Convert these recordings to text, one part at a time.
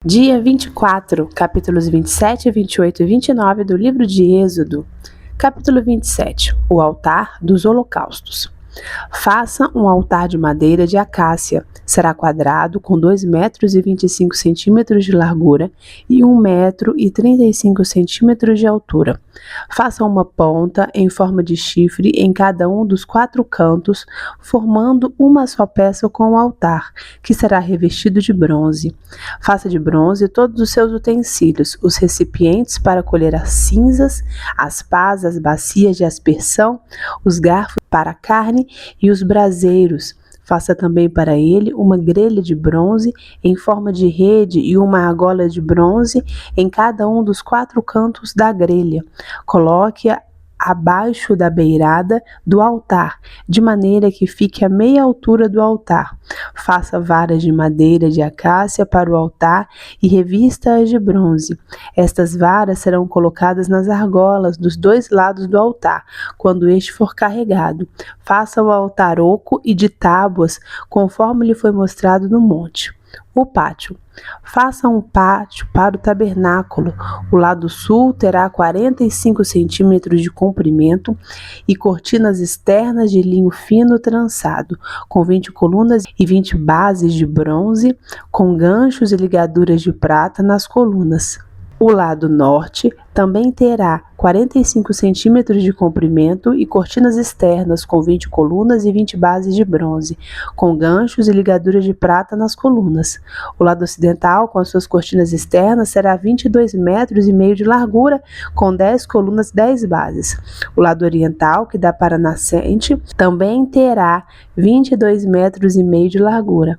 Dia 24, capítulos 27, 28 e 29 do livro de Êxodo. Capítulo 27, o altar dos holocaustos. Faça um altar de madeira de acácia. Será quadrado, com 2,25 metros de largura e 1,35 metros de altura. Faça uma ponta em forma de chifre em cada um dos 4 cantos, formando uma só peça com o altar, que será revestido de bronze. Faça de bronze todos os seus utensílios, os recipientes para colher as cinzas, as pás, as bacias de aspersão, os garfos para a carne e os braseiros. Faça também para ele uma grelha de bronze em forma de rede e uma argola de bronze em cada um dos 4 cantos da grelha. Coloque-a abaixo da beirada do altar, de maneira que fique à meia altura do altar. Faça varas de madeira de acácia para o altar e revista-as de bronze. Estas varas serão colocadas nas argolas dos 2 lados do altar, quando este for carregado. Faça o altar oco e de tábuas, conforme lhe foi mostrado no monte. O pátio. Faça um pátio para o tabernáculo. O lado sul terá 45 centímetros de comprimento e cortinas externas de linho fino trançado, com 20 colunas e 20 bases de bronze, com ganchos e ligaduras de prata nas colunas. O lado norte também terá 45 centímetros de comprimento e cortinas externas com 20 colunas e 20 bases de bronze, com ganchos e ligaduras de prata nas colunas. O lado ocidental, com as suas cortinas externas, será 22,5 metros de largura, com 10 colunas e 10 bases. O lado oriental, que dá para a nascente, também terá 22,5 metros de largura.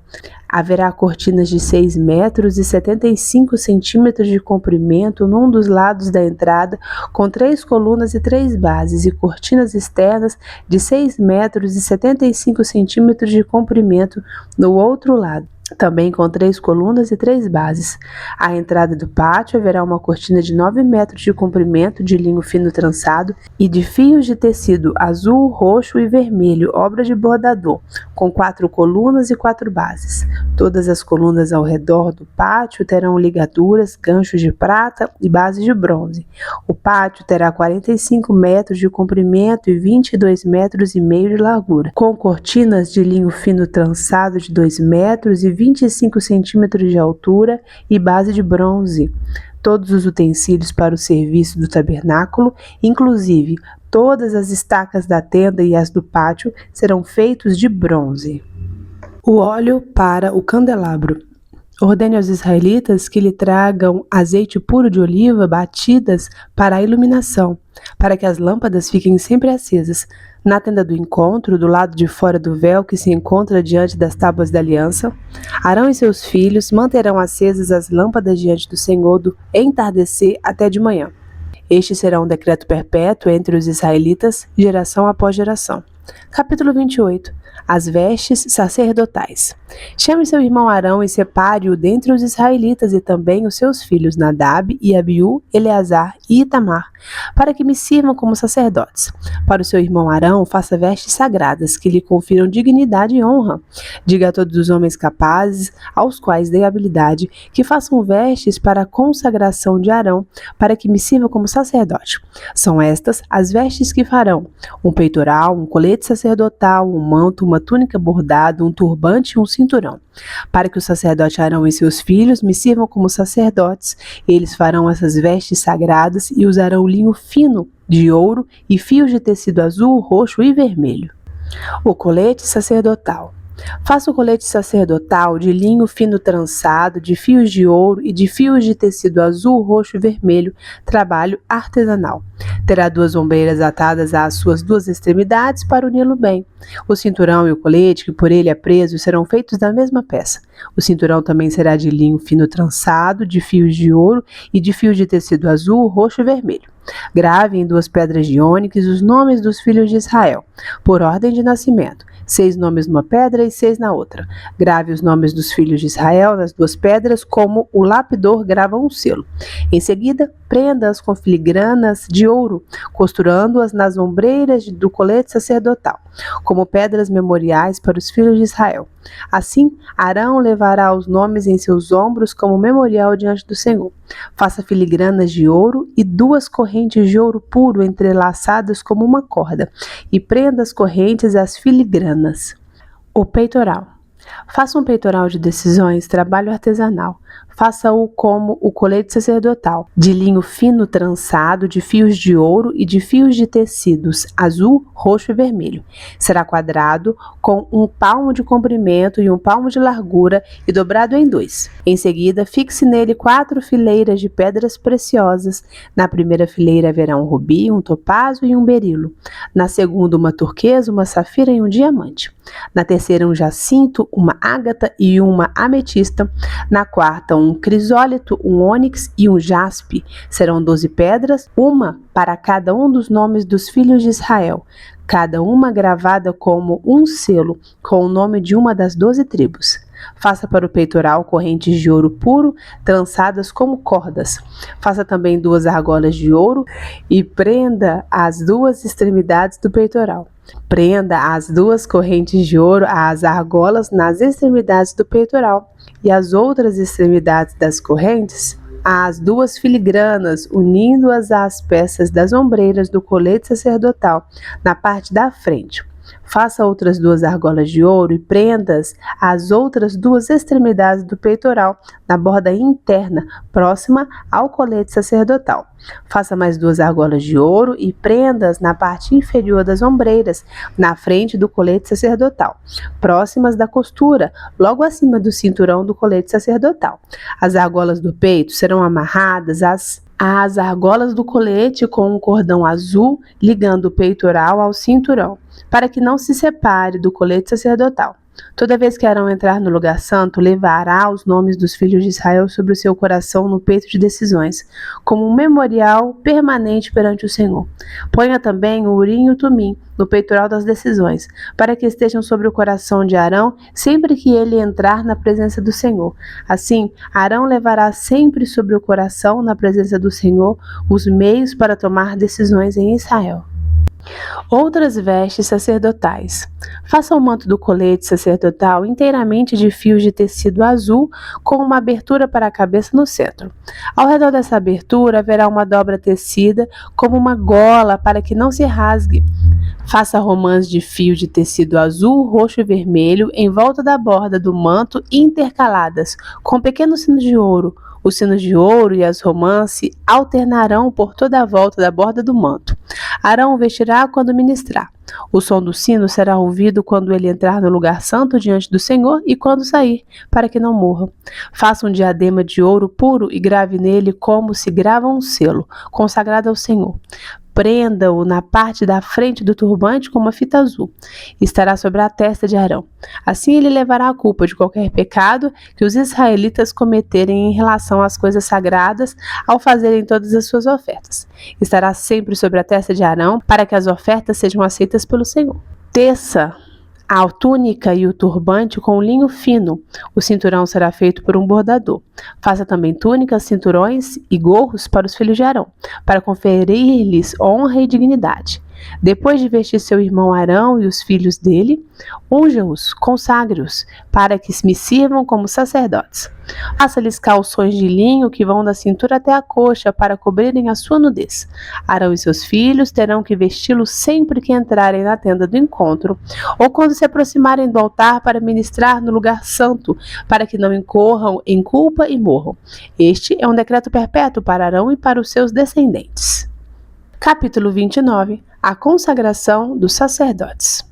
Haverá cortinas de 6 metros e 75 centímetros de comprimento num dos lados da entrada, com 3 colunas e 3 bases, e cortinas externas de 6 metros e 75 centímetros de comprimento no outro lado, também com 3 colunas e 3 bases. À entrada do pátio haverá uma cortina de 9 metros de comprimento de linho fino trançado e de fios de tecido azul, roxo e vermelho, obra de bordador, com 4 colunas e 4 bases. Todas as colunas ao redor do pátio terão ligaduras, ganchos de prata e bases de bronze. O pátio terá 45 metros de comprimento e 22,5 metros de largura, com cortinas de linho fino trançado de 2 metros e 25 centímetros de altura e base de bronze. Todos os utensílios para o serviço do tabernáculo, inclusive todas as estacas da tenda e as do pátio, serão feitos de bronze. O óleo para o candelabro. Ordene aos israelitas que lhe tragam azeite puro de oliva batidas para a iluminação, para que as lâmpadas fiquem sempre acesas. Na tenda do encontro, do lado de fora do véu que se encontra diante das tábuas da aliança, Arão e seus filhos manterão acesas as lâmpadas diante do Senhor do entardecer até de manhã. Este será um decreto perpétuo entre os israelitas, geração após geração. Capítulo 28. As vestes sacerdotais. Chame seu irmão Arão e separe-o dentre os israelitas e também os seus filhos Nadab e Abiú, Eleazar e Itamar, para que me sirvam como sacerdotes. Para o seu irmão Arão, faça vestes sagradas, que lhe confiram dignidade e honra. Diga a todos os homens capazes, aos quais dei habilidade, que façam vestes para a consagração de Arão, para que me sirva como sacerdote. São estas as vestes que farão: um peitoral, um colete sacerdotal, um manto, uma túnica bordada, um turbante e um cinturão. Para que o sacerdote Arão e seus filhos me sirvam como sacerdotes, eles farão essas vestes sagradas e usarão linho fino de ouro e fios de tecido azul, roxo e vermelho. O colete sacerdotal. Faça o colete sacerdotal de linho fino trançado, de fios de ouro e de fios de tecido azul, roxo e vermelho, trabalho artesanal. Terá 2 ombreiras atadas às suas 2 extremidades para uni-lo bem. O cinturão e o colete, que por ele é preso, serão feitos da mesma peça. O cinturão também será de linho fino trançado, de fios de ouro e de fios de tecido azul, roxo e vermelho. Grave em 2 pedras de ônix os nomes dos filhos de Israel, por ordem de nascimento, 6 nomes numa pedra e 6 na outra. Grave os nomes dos filhos de Israel nas 2 pedras, como o lapidor grava um selo. Em seguida, prenda-as com filigranas de ouro, costurando-as nas ombreiras do colete sacerdotal, como pedras memoriais para os filhos de Israel. Assim, Arão levará os nomes em seus ombros como memorial diante do Senhor. Faça filigranas de ouro e 2 correntes de ouro puro entrelaçadas como uma corda, e prenda as correntes às filigranas. O peitoral. Faça um peitoral de decisões, trabalho artesanal. Faça-o como o colete sacerdotal, de linho fino trançado, de fios de ouro e de fios de tecidos azul, roxo e vermelho. Será quadrado, com 1 palmo de comprimento e 1 palmo de largura e dobrado em 2. Em seguida, fixe nele 4 fileiras de pedras preciosas. Na primeira fileira haverá um rubi, um topázio e um berilo. Na segunda, uma turquesa, uma safira e um diamante. Na terceira, um jacinto, uma ágata e uma ametista. Na quarta, um crisólito, um ônix e um jaspe. Serão 12 pedras, uma para cada um dos nomes dos filhos de Israel, cada uma gravada como um selo, com o nome de uma das 12 tribos. Faça para o peitoral correntes de ouro puro, trançadas como cordas. Faça também 2 argolas de ouro e prenda as 2 extremidades do peitoral. Prenda as 2 correntes de ouro às argolas nas extremidades do peitoral e as outras extremidades das correntes às 2 filigranas, unindo-as às peças das ombreiras do colete sacerdotal na parte da frente. Faça outras 2 argolas de ouro e prenda-as às outras 2 extremidades do peitoral, na borda interna, próxima ao colete sacerdotal. Faça mais 2 argolas de ouro e prenda-as na parte inferior das ombreiras, na frente do colete sacerdotal, próximas da costura, logo acima do cinturão do colete sacerdotal. As argolas do peito serão amarradas às argolas do colete com um cordão azul ligando o peitoral ao cinturão, para que não se separe do colete sacerdotal. Toda vez que Arão entrar no lugar santo, levará os nomes dos filhos de Israel sobre o seu coração no peito de decisões, como um memorial permanente perante o Senhor. Ponha também o urim e o tumim no peitoral das decisões, para que estejam sobre o coração de Arão sempre que ele entrar na presença do Senhor. Assim, Arão levará sempre sobre o coração, na presença do Senhor, os meios para tomar decisões em Israel. Outras vestes sacerdotais. Faça o manto do colete sacerdotal inteiramente de fios de tecido azul, com uma abertura para a cabeça no centro. Ao redor dessa abertura haverá uma dobra tecida como uma gola para que não se rasgue. Faça romãs de fio de tecido azul, roxo e vermelho em volta da borda do manto intercaladas, com pequenos sinos de ouro. Os sinos de ouro e as romãs se alternarão por toda a volta da borda do manto. Arão o vestirá quando ministrar. O som do sino será ouvido quando ele entrar no lugar santo diante do Senhor e quando sair, para que não morra. Faça um diadema de ouro puro e grave nele como se grava um selo, consagrado ao Senhor. Prenda-o na parte da frente do turbante com uma fita azul. Estará sobre a testa de Arão. Assim ele levará a culpa de qualquer pecado que os israelitas cometerem em relação às coisas sagradas ao fazerem todas as suas ofertas. Estará sempre sobre a testa de Arão para que as ofertas sejam aceitas pelo Senhor. Teça a túnica e o turbante com linho fino. O cinturão será feito por um bordador. Faça também túnicas, cinturões e gorros para os filhos de Arão, para conferir-lhes honra e dignidade. Depois de vestir seu irmão Arão e os filhos dele, unja-os, consagre-os, para que me sirvam como sacerdotes. Faça-lhes calções de linho que vão da cintura até a coxa, para cobrirem a sua nudez. Arão e seus filhos terão que vesti-los sempre que entrarem na tenda do encontro, ou quando se aproximarem do altar para ministrar no lugar santo, para que não incorram em culpa e morram. Este é um decreto perpétuo para Arão e para os seus descendentes. Capítulo 29. A consagração dos sacerdotes.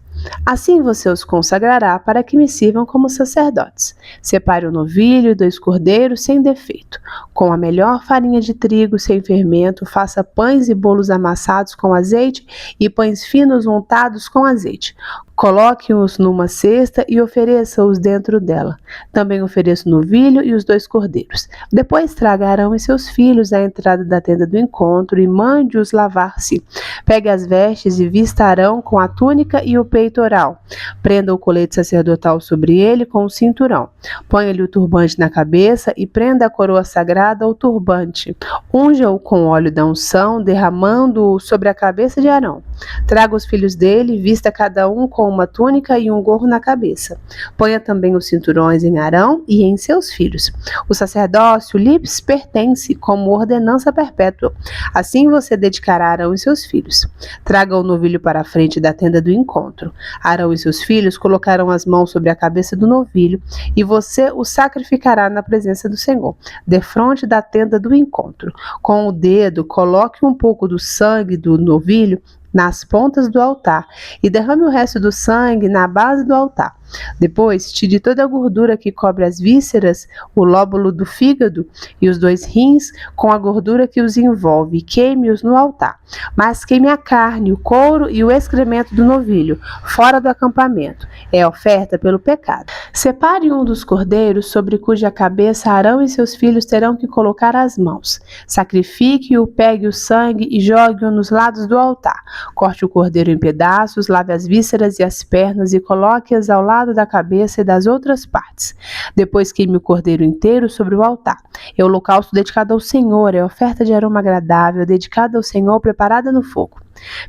Assim você os consagrará para que me sirvam como sacerdotes. Separe um novilho e 2 cordeiros sem defeito. Com a melhor farinha de trigo sem fermento, faça pães e bolos amassados com azeite e pães finos untados com azeite. Coloque-os numa cesta e ofereça-os dentro dela. Também ofereça o novilho e os 2 cordeiros. Depois traga Arão e seus filhos à entrada da tenda do encontro e mande-os lavar-se. Pegue as vestes e vista Arão com a túnica e o peitoral. Prenda o colete sacerdotal sobre ele com o cinturão. Ponha-lhe o turbante na cabeça e prenda a coroa sagrada ao turbante. Unja-o com óleo da unção, derramando-o sobre a cabeça de Arão. Traga os filhos dele, vista cada um com uma túnica e um gorro na cabeça. Ponha também os cinturões em Arão e em seus filhos. O sacerdócio lhes pertence como ordenança perpétua. Assim você dedicará Arão e seus filhos. Traga o novilho para a frente da tenda do encontro. Arão e seus filhos colocarão as mãos sobre a cabeça do novilho e você o sacrificará na presença do Senhor, defronte da tenda do encontro. Com o dedo, coloque um pouco do sangue do novilho nas pontas do altar e derrame o resto do sangue na base do altar. Depois, tire toda a gordura que cobre as vísceras, o lóbulo do fígado e os 2 rins com a gordura que os envolve e queime-os no altar. Mas queime a carne, o couro e o excremento do novilho, fora do acampamento. É oferta pelo pecado. Separe um dos cordeiros sobre cuja cabeça Arão e seus filhos terão que colocar as mãos. Sacrifique-o, pegue o sangue e jogue-o nos lados do altar. Corte o cordeiro em pedaços, lave as vísceras e as pernas e coloque-as ao lado da cabeça e das outras partes. Depois queime o cordeiro inteiro sobre o altar. É o holocausto dedicado ao Senhor, é oferta de aroma agradável, dedicada ao Senhor, preparada no fogo.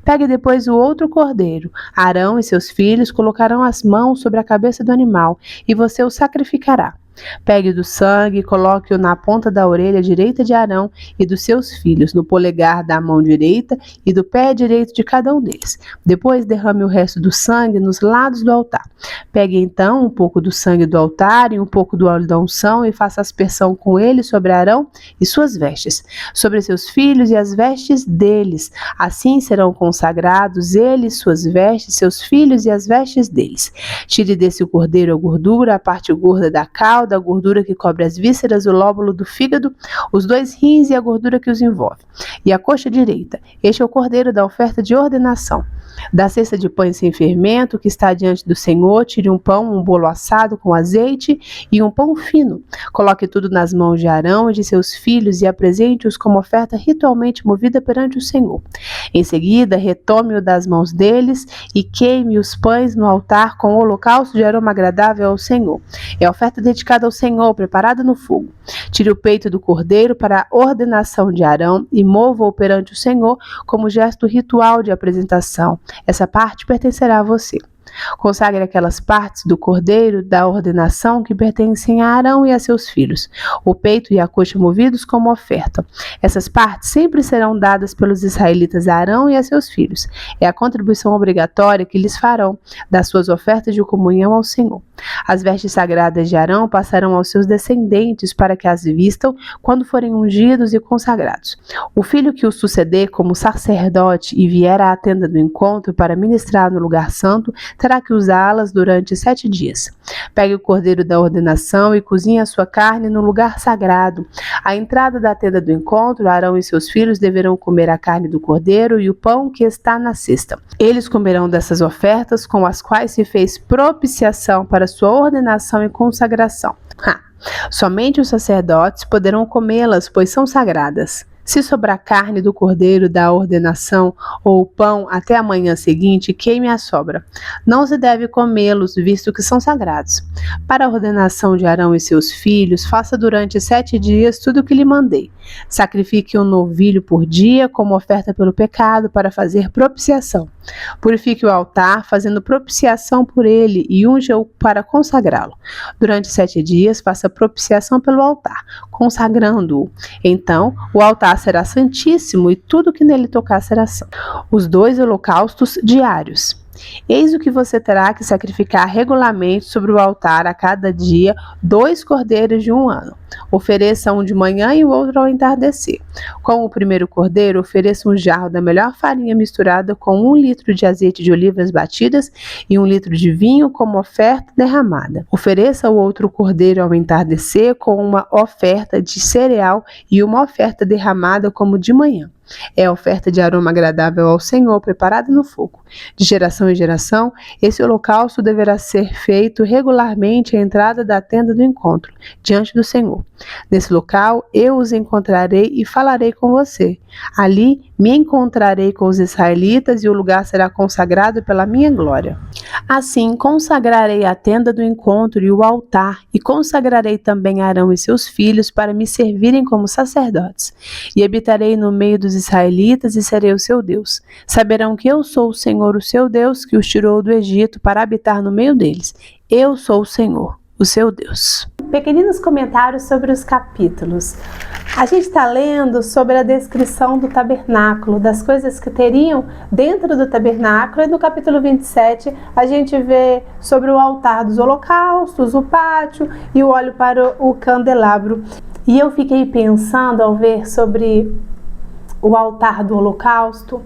Pegue depois o outro cordeiro. Arão e seus filhos colocarão as mãos sobre a cabeça do animal e você o sacrificará. Pegue do sangue e coloque-o na ponta da orelha direita de Arão e dos seus filhos, no polegar da mão direita e do pé direito de cada um deles. Depois derrame o resto do sangue nos lados do altar. Pegue então um pouco do sangue do altar e um pouco do óleo da unção e faça aspersão com ele sobre Arão e suas vestes, sobre seus filhos e as vestes deles. Assim serão consagrados eles, suas vestes, seus filhos e as vestes deles. Tire desse o cordeiro a gordura, a parte gorda da cauda, a gordura que cobre as vísceras, o lóbulo do fígado, os 2 rins e a gordura que os envolve. E a coxa direita. Este é o cordeiro da oferta de ordenação. Da cesta de pães sem fermento que está diante do Senhor, tire um pão, um bolo assado com azeite e um pão fino. Coloque tudo nas mãos de Arão e de seus filhos e apresente-os como oferta ritualmente movida perante o Senhor. Em seguida, retome-o das mãos deles e queime os pães no altar com o holocausto de aroma agradável ao Senhor. É oferta dedicada ao Senhor, preparada no fogo. Tire o peito do cordeiro para a ordenação de Arão e mova-o perante o Senhor como gesto ritual de apresentação. Essa parte pertencerá a você. Consagre aquelas partes do cordeiro da ordenação que pertencem a Arão e a seus filhos, o peito e a coxa movidos como oferta. Essas partes sempre serão dadas pelos israelitas a Arão e a seus filhos. É a contribuição obrigatória que lhes farão das suas ofertas de comunhão ao Senhor. As vestes sagradas de Arão passarão aos seus descendentes para que as vistam quando forem ungidos e consagrados. O filho que o suceder como sacerdote e vier à tenda do encontro para ministrar no lugar santo, terá que usá-las durante 7 dias. Pegue o cordeiro da ordenação e cozinhe a sua carne no lugar sagrado. À entrada da tenda do encontro, Arão e seus filhos deverão comer a carne do cordeiro e o pão que está na cesta. Eles comerão dessas ofertas com as quais se fez propiciação para sua ordenação e consagração. Somente os sacerdotes poderão comê-las, pois são sagradas. Se sobrar carne do cordeiro da ordenação ou pão até a manhã seguinte, queime a sobra. Não se deve comê-los, visto que são sagrados. Para a ordenação de Arão e seus filhos, faça durante 7 dias tudo o que lhe mandei. Sacrifique um novilho por dia como oferta pelo pecado para fazer propiciação. Purifique o altar, fazendo propiciação por ele e unja-o para consagrá-lo. Durante 7 dias, faça propiciação pelo altar, consagrando-o. Então, o altar será santíssimo e tudo que nele tocar será santo. Os 2 holocaustos diários. Eis o que você terá que sacrificar regularmente sobre o altar a cada dia: 2 cordeiros de 1 ano. Ofereça um de manhã e o outro ao entardecer. Com o primeiro cordeiro, ofereça um jarro da melhor farinha misturada com 1 litro de azeite de olivas batidas e 1 litro de vinho como oferta derramada. Ofereça o outro cordeiro ao entardecer com uma oferta de cereal e uma oferta derramada como de manhã. É a oferta de aroma agradável ao Senhor, preparada no fogo. De geração em geração, esse holocausto deverá ser feito regularmente à entrada da tenda do encontro, diante do Senhor. Nesse local, eu os encontrarei e falarei com você. Ali, me encontrarei com os israelitas e o lugar será consagrado pela minha glória. Assim, consagrarei a tenda do encontro e o altar, e consagrarei também Arão e seus filhos para me servirem como sacerdotes. E habitarei no meio dos israelitas e serei o seu Deus. Saberão que eu sou o Senhor, o seu Deus, que os tirou do Egito para habitar no meio deles. Eu sou o Senhor, o seu Deus. Pequeninos comentários sobre os capítulos. A gente está lendo sobre a descrição do tabernáculo, das coisas que teriam dentro do tabernáculo, e no capítulo 27 a gente vê sobre o altar dos holocaustos, o pátio e o óleo para o candelabro. E eu fiquei pensando ao ver sobre o altar do holocausto,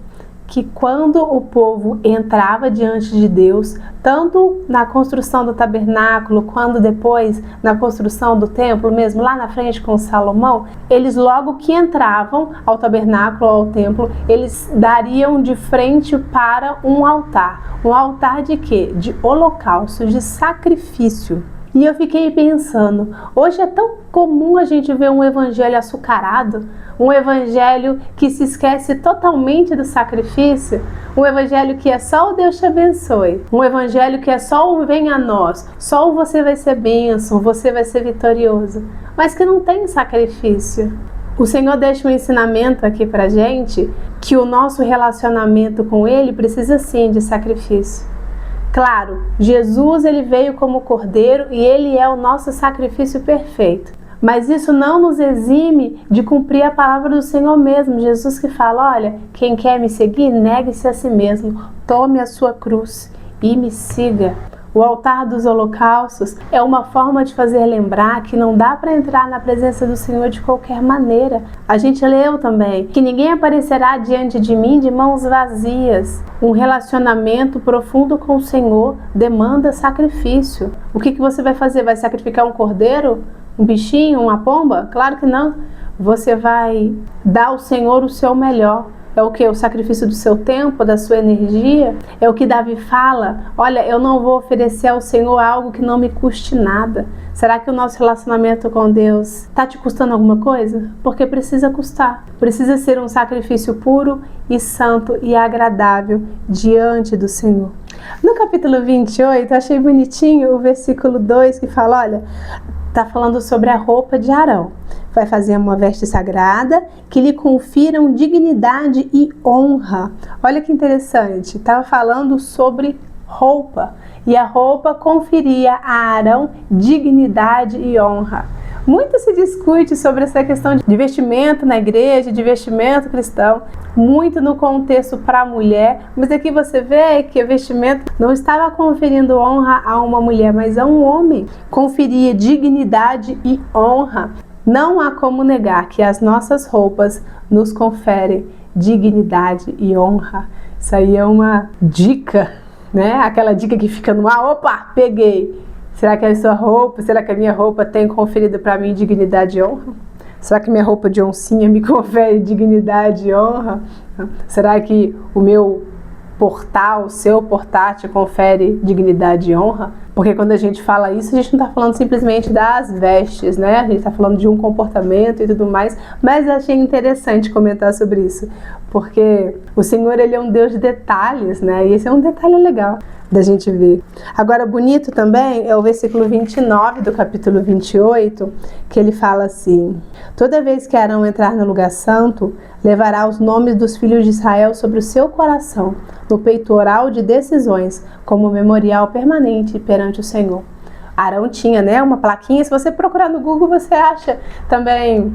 que quando o povo entrava diante de Deus, tanto na construção do tabernáculo, quanto depois na construção do templo, mesmo lá na frente com Salomão, eles logo que entravam ao tabernáculo, ao templo, eles dariam de frente para um altar. Um altar de quê? De holocausto, de sacrifício. E eu fiquei pensando, hoje é tão comum a gente ver um evangelho açucarado, um evangelho que se esquece totalmente do sacrifício, um evangelho que é só o Deus te abençoe, um evangelho que é só o vem a nós, só o você vai ser bênção, você vai ser vitorioso, mas que não tem sacrifício. O Senhor deixa um ensinamento aqui pra gente que o nosso relacionamento com Ele precisa sim de sacrifício. Claro, Jesus ele veio como cordeiro e ele é o nosso sacrifício perfeito. Mas isso não nos exime de cumprir a palavra do Senhor mesmo. Jesus que fala, olha, quem quer me seguir, negue-se a si mesmo, tome a sua cruz e me siga. O altar dos holocaustos é uma forma de fazer lembrar que não dá para entrar na presença do Senhor de qualquer maneira. A gente leu também que ninguém aparecerá diante de mim de mãos vazias. Um relacionamento profundo com o Senhor demanda sacrifício. O que você vai fazer? Vai sacrificar um cordeiro? Um bichinho? Uma pomba? Claro que não. Você vai dar ao Senhor o seu melhor. É o que? O sacrifício do seu tempo, da sua energia? É o que Davi fala? Olha, eu não vou oferecer ao Senhor algo que não me custe nada. Será que o nosso relacionamento com Deus está te custando alguma coisa? Porque precisa custar. Precisa ser um sacrifício puro e santo e agradável diante do Senhor. No capítulo 28, eu achei bonitinho o versículo 2 que fala, olha, está falando sobre a roupa de Arão. Vai fazer uma veste sagrada que lhe confiram dignidade e honra. Olha que interessante, estava falando sobre roupa. E a roupa conferia a Arão dignidade e honra. Muito se discute sobre essa questão de vestimento na igreja, de vestimento cristão, muito no contexto para a mulher, mas aqui você vê que o vestimento não estava conferindo honra a uma mulher, mas a um homem. Conferia dignidade e honra. Não há como negar que as nossas roupas nos conferem dignidade e honra. Isso aí é uma dica, né? Aquela dica que fica no ar, opa, peguei. Será que a sua roupa, será que a minha roupa tem conferido para mim dignidade e honra? Será que minha roupa de oncinha me confere dignidade e honra? Será que o meu portal, o seu portátil confere dignidade e honra? Porque quando a gente fala isso, a gente não está falando simplesmente das vestes, né? A gente está falando de um comportamento e tudo mais, mas eu achei interessante comentar sobre isso, porque o Senhor, ele é um Deus de detalhes, né? E esse é um detalhe legal da gente ver. Agora, bonito também é o versículo 29 do capítulo 28, que ele fala assim: toda vez que Arão entrar no lugar santo, levará os nomes dos filhos de Israel sobre o seu coração, no peitoral de decisões, como memorial permanente perante o Senhor. Arão tinha, né, uma plaquinha, se você procurar no Google, você acha também.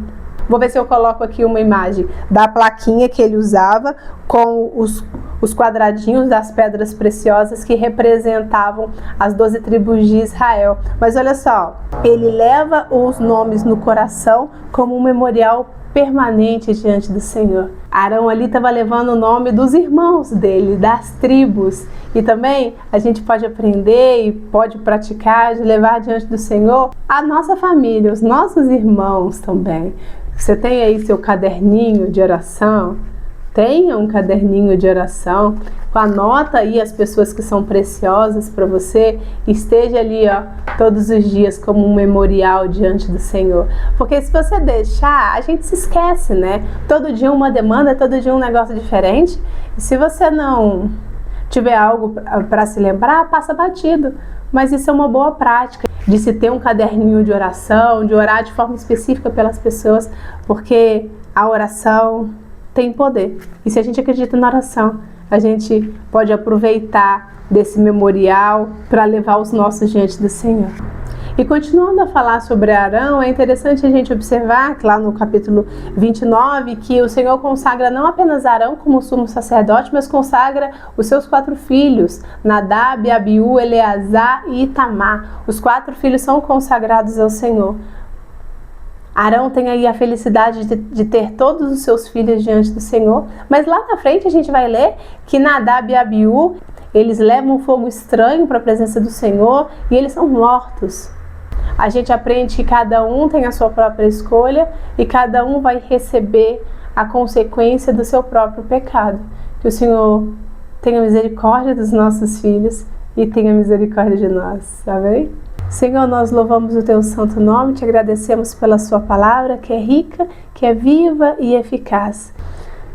Vou ver se eu coloco aqui uma imagem da plaquinha que ele usava com os quadradinhos das pedras preciosas que representavam as 12 tribos de Israel. Mas olha só, ele leva os nomes no coração como um memorial permanente diante do Senhor. Arão ali estava levando o nome dos irmãos dele, das tribos. E também a gente pode aprender e pode praticar de levar diante do Senhor a nossa família, os nossos irmãos também. Você tem aí seu caderninho de oração? Tenha um caderninho de oração, anota aí as pessoas que são preciosas para você, esteja ali, todos os dias como um memorial diante do Senhor. Porque se você deixar, a gente se esquece, né? Todo dia uma demanda, todo dia um negócio diferente. E se você não tiver algo para se lembrar, passa batido. Mas isso é uma boa prática, de se ter um caderninho de oração, de orar de forma específica pelas pessoas, porque a oração tem poder. E se a gente acredita na oração, a gente pode aproveitar desse memorial para levar os nossos diante do Senhor. E continuando a falar sobre Arão, é interessante a gente observar que lá no capítulo 29, que o Senhor consagra não apenas Arão como sumo sacerdote, mas consagra os seus 4 filhos, Nadab, Abiú, Eleazar e Itamar. Os 4 filhos são consagrados ao Senhor. Arão tem aí a felicidade de ter todos os seus filhos diante do Senhor, mas lá na frente a gente vai ler que Nadab e Abiú, eles levam um fogo estranho para a presença do Senhor e eles são mortos. A gente aprende que cada um tem a sua própria escolha e cada um vai receber a consequência do seu próprio pecado. Que o Senhor tenha misericórdia dos nossos filhos e tenha misericórdia de nós. Amém? Senhor, nós louvamos o Teu santo nome, te agradecemos pela Sua palavra, que é rica, que é viva e eficaz.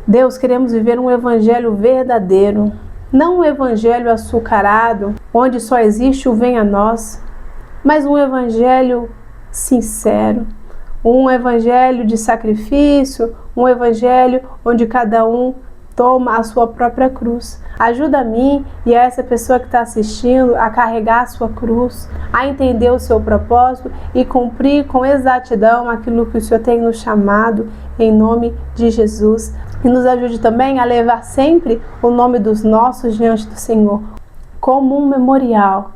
Deus, queremos viver um evangelho verdadeiro, não um evangelho açucarado, onde só existe o vem a nós, mas um evangelho sincero, um evangelho de sacrifício, um evangelho onde cada um toma a sua própria cruz. Ajuda a mim e a essa pessoa que está assistindo a carregar a sua cruz, a entender o seu propósito e cumprir com exatidão aquilo que o Senhor tem nos chamado, em nome de Jesus. E nos ajude também a levar sempre o nome dos nossos diante do Senhor, como um memorial.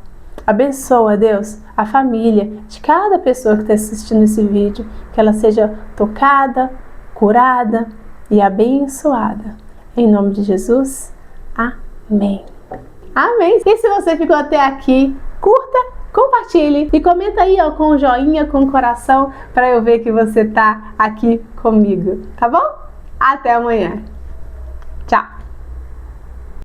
Abençoa, Deus, a família de cada pessoa que está assistindo esse vídeo, que ela seja tocada, curada e abençoada. Em nome de Jesus, amém. Amém. E se você ficou até aqui, curta, compartilhe e comenta aí com um joinha, com um coração, para eu ver que você está aqui comigo, tá bom? Até amanhã. Tchau.